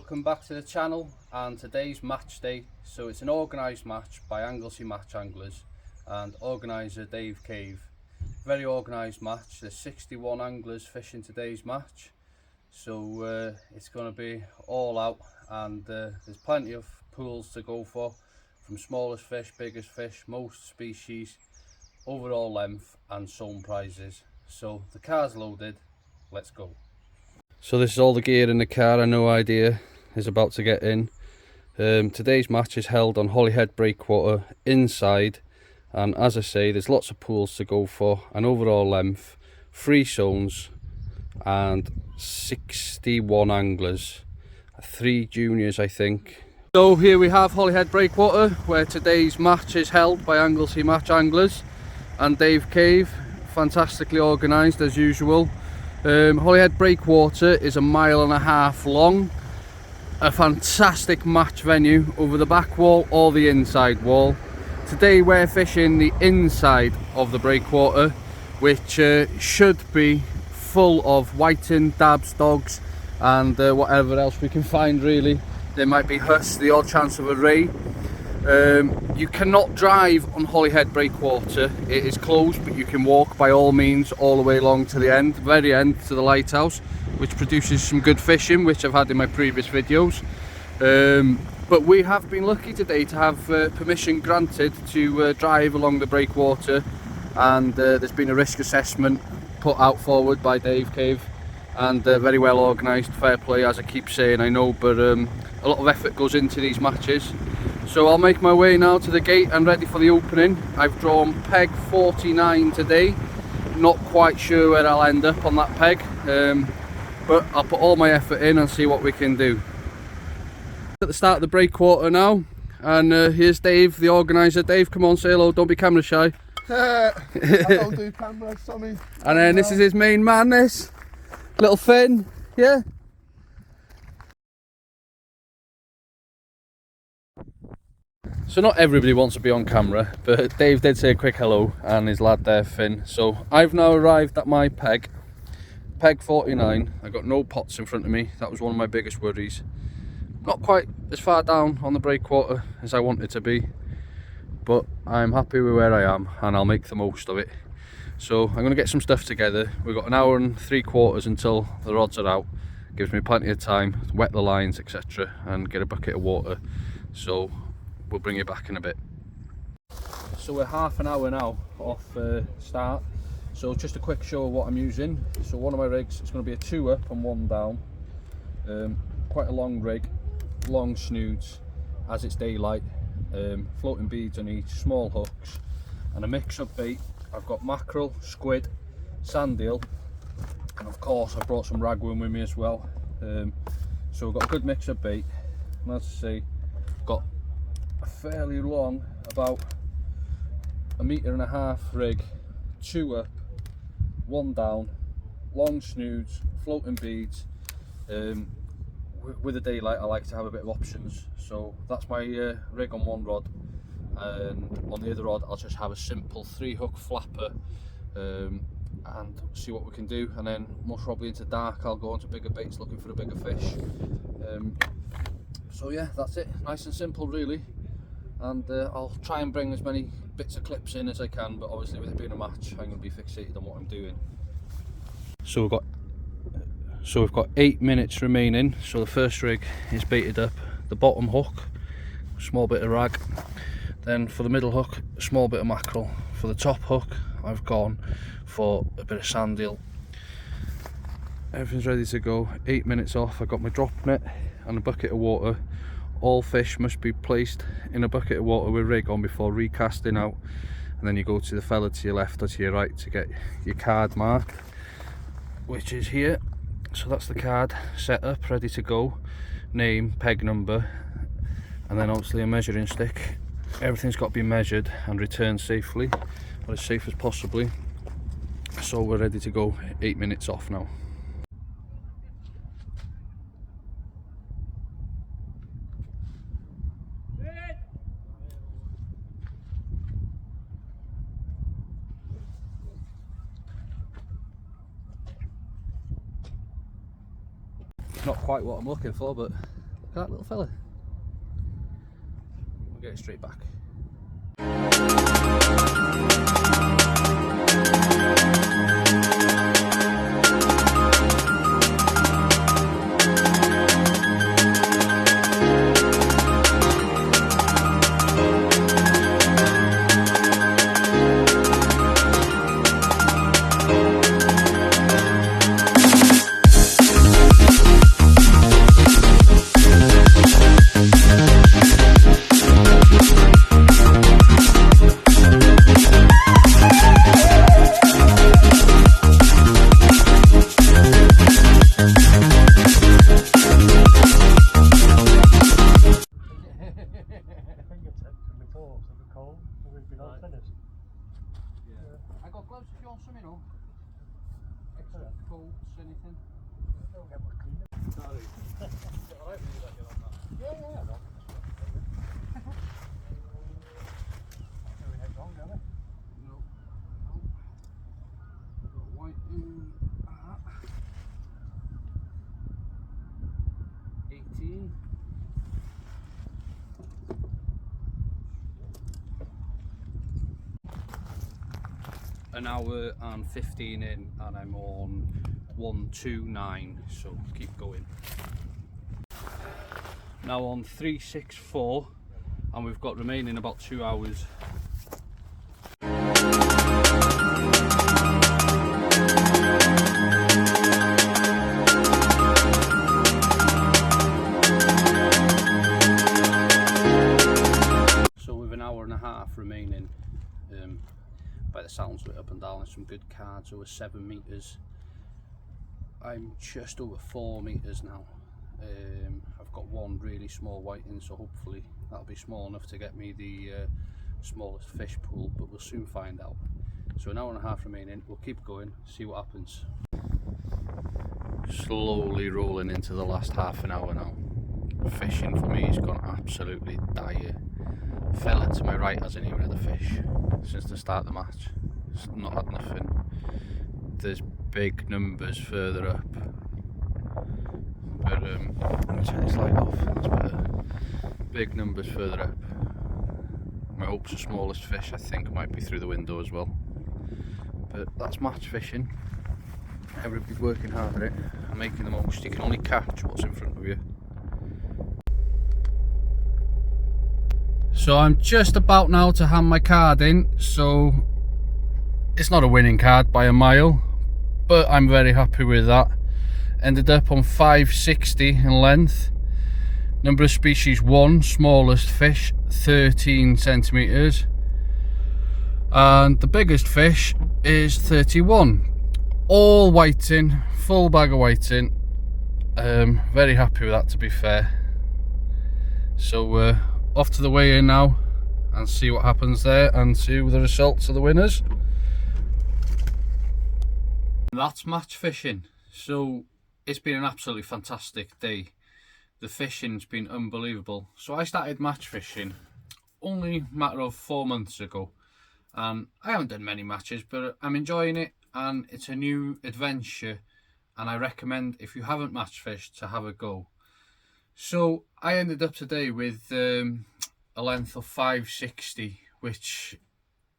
welcome back to the channel, and today's match day. So it's an organised match by Anglesey Match Anglers and organiser Dave Cave. Very organised match. There's 61 anglers fishing today's match, so it's going to be all out, and there's plenty of pools to go for, from smallest fish, biggest fish, most species, overall length and some prizes. So the car's loaded, let's go. So this is all the gear in the car. I no idea is about to get in. Today's match is held on Holyhead Breakwater inside, and as I say, there's lots of pools to go for, an overall length, 3 zones and 61 anglers, 3 juniors I think. So here we have Holyhead Breakwater, where today's match is held by Anglesey Match Anglers and Dave Cave, fantastically organised as usual. Holyhead Breakwater is 1.5 miles long, a fantastic match venue over the back wall or the inside wall. Today we're fishing the inside of the breakwater, which should be full of whiting, dabs, dogs and whatever else we can find really. There might be huss, the odd chance of a ray. You cannot drive on Holyhead Breakwater, it is closed, but you can walk by all means all the way along to the end, very end, to the lighthouse, which produces some good fishing, which I've had in my previous videos. But we have been lucky today to have permission granted to drive along the breakwater, and there's been a risk assessment put out forward by Dave Cave, and very well organised, fair play, as I keep saying, I know, but a lot of effort goes into these matches. So I'll make my way now to the gate and ready for the opening. I've drawn peg 49 today, not quite sure where I'll end up on that peg, but I'll put all my effort in and see what we can do. At the start of the breakwater now, and here's Dave, the organiser. Dave, come on, say hello, don't be camera shy. I don't do cameras, Tommy. And then this is his main man, this little Finn, yeah? So not everybody wants to be on camera, but Dave did say a quick hello, and his lad there, Finn. So I've now arrived at my peg 49. I got no pots in front of me. That was one of my biggest worries. Not quite as far down on the breakwater as I wanted to be, but I'm happy with where I am, and I'll make the most of it. So I'm going to get some stuff together. We've got 1 hour and 3/4 until the rods are out. Gives me plenty of time to wet the lines, etc., and get a bucket of water. So we'll bring you back in a bit. So we're half an hour now off start. So just a quick show of what I'm using. So one of my rigs, it's going to be a 2 up and 1 down. Quite a long rig, long snoods as it's daylight, floating beads on each, small hooks, and a mix of bait. I've got mackerel, squid, sand eel, and of course I brought some ragworm with me as well. So we've got a good mix of bait, and as I say, got a fairly long, about 1.5 meters rig, 2 up, 1 down, long snoods, floating beads. With the daylight I like to have a bit of options, so that's my rig on one rod, and on the other rod I'll just have a simple 3-hook flapper, and see what we can do, and then most probably into dark I'll go onto bigger baits looking for a bigger fish. So yeah, that's it, nice and simple really, and I'll try and bring as many bits of clips in as I can, but obviously with it being a match I'm going to be fixated on what I'm doing. So we've got 8 minutes remaining. So the first rig is baited up, the bottom hook, small bit of rag, then for the middle hook, a small bit of mackerel. For the top hook I've gone for a bit of sand eel. Everything's ready to go. 8 minutes off. I've got my drop net and a bucket of water. All fish must be placed in a bucket of water with rig on before recasting out, and then you go to the fella to your left or to your right to get your card marked, which is here. So that's the card set up, ready to go, name, peg number, and then obviously a measuring stick. Everything's got to be measured and returned safely, or as safe as possibly. So we're ready to go. 8 minutes off now. Not quite what I'm looking for, but at that little fella. We'll get it straight back. I got gloves if you want some, you know. Extra coats, anything. Sorry. Yeah, yeah. No. Got white in that. 18. An hour and 15 in, and I'm on 129, so keep going. Now on 364, and we've got remaining about 2 hours. So with an hour and a half remaining, by the sounds of it, up and down, there's some good cards over 7 metres. I'm just over 4 metres now. I've got one really small whiting, so hopefully that'll be small enough to get me the smallest fish pool, but we'll soon find out. So an hour and a half remaining, we'll keep going, see what happens. Slowly rolling into the last half an hour now. Fishing for me has gone absolutely dire. Fella to my right hasn't even had a fish since the start of the match. It's not had nothing. There's big numbers further up. But let me turn this light off, that's better. Big numbers further up. My hopes the smallest fish I think might be through the window as well. But that's match fishing. Everybody's working hard at it and making the most. You can only catch what's in front of you. So I'm just about now to hand my card in, so it's not a winning card by a mile, but I'm very happy with that. Ended up on 560 in length. Number of species 1, smallest fish 13 centimetres, and the biggest fish is 31. All whiting, full bag of whiting. Very happy with that, to be fair. So off to the weigh-in now and see what happens there and see the results of the winners. That's match fishing. So it's been an absolutely fantastic day. The fishing's been unbelievable. So I started match fishing only a matter of 4 months ago, and I haven't done many matches, but I'm enjoying it, and it's a new adventure, and I recommend, if you haven't match fished, to have a go. So I ended up today with a length of 560, which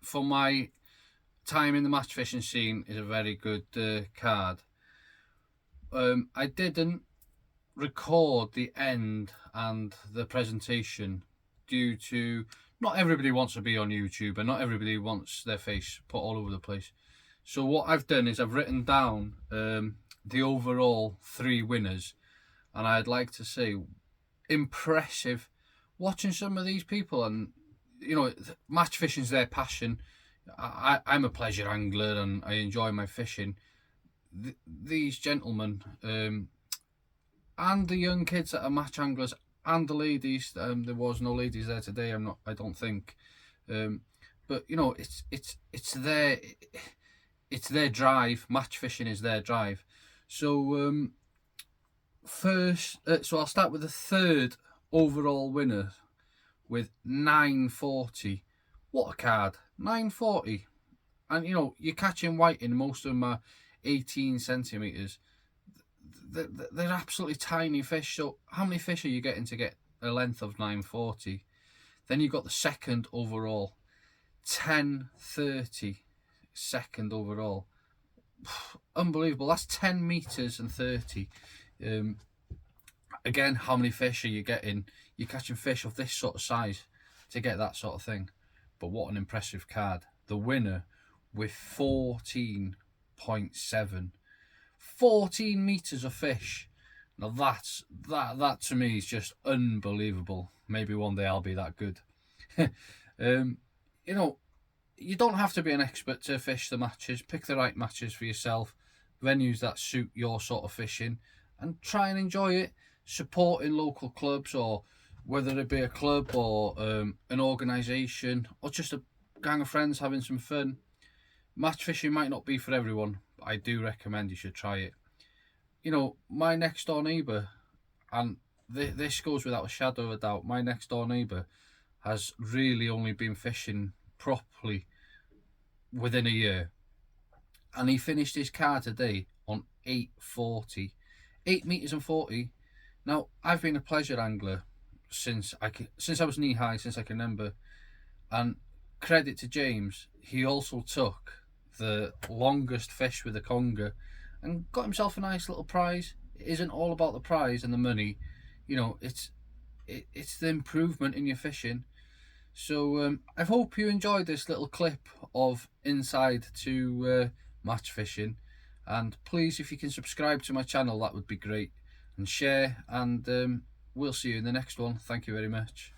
for my time in the match fishing scene is a very good card. I didn't record the end and the presentation due to not everybody wants to be on YouTube and not everybody wants their face put all over the place. So what I've done is I've written down the overall 3 winners. And I'd like to say, impressive watching some of these people. And, you know, match fishing's their passion. I'm a pleasure angler and I enjoy my fishing. These gentlemen, and the young kids that are match anglers, and the ladies, there was no ladies there today, I don't think. But, you know, it's their drive. Match fishing is their drive. So, so I'll start with the 3rd overall winner with 940. What a card, 940. And you know, you're catching whiting, most of them are 18 centimetres. they're absolutely tiny fish. So how many fish are you getting to get a length of 940? Then you've got the second overall, 1030 second overall. Unbelievable. That's 10 meters and 30. Again, how many fish are you getting? You're catching fish of this sort of size to get that sort of thing. But what an impressive card. The winner with 14.7. 14 meters of fish. Now that to me is just unbelievable. Maybe one day I'll be that good. You know, you don't have to be an expert to fish the matches. Pick the right matches for yourself, venues that suit your sort of fishing, and try and enjoy it. Supporting local clubs, or whether it be a club or an organisation, or just a gang of friends having some fun. Match fishing might not be for everyone, but I do recommend you should try it. You know, my next door neighbour, and this goes without a shadow of a doubt, my next door neighbour has really only been fishing properly within a year, and he finished his card today on 840, 8 meters and 40. Now, I've been a pleasure angler since I was knee high, since I can remember, and credit to James, he also took the longest fish with a conger and got himself a nice little prize. It isn't all about the prize and the money, you know, it's the improvement in your fishing. So I hope you enjoyed this little clip of Inside to Match Fishing, and please, if you can subscribe to my channel, that would be great, and share, and we'll see you in the next one. Thank you very much.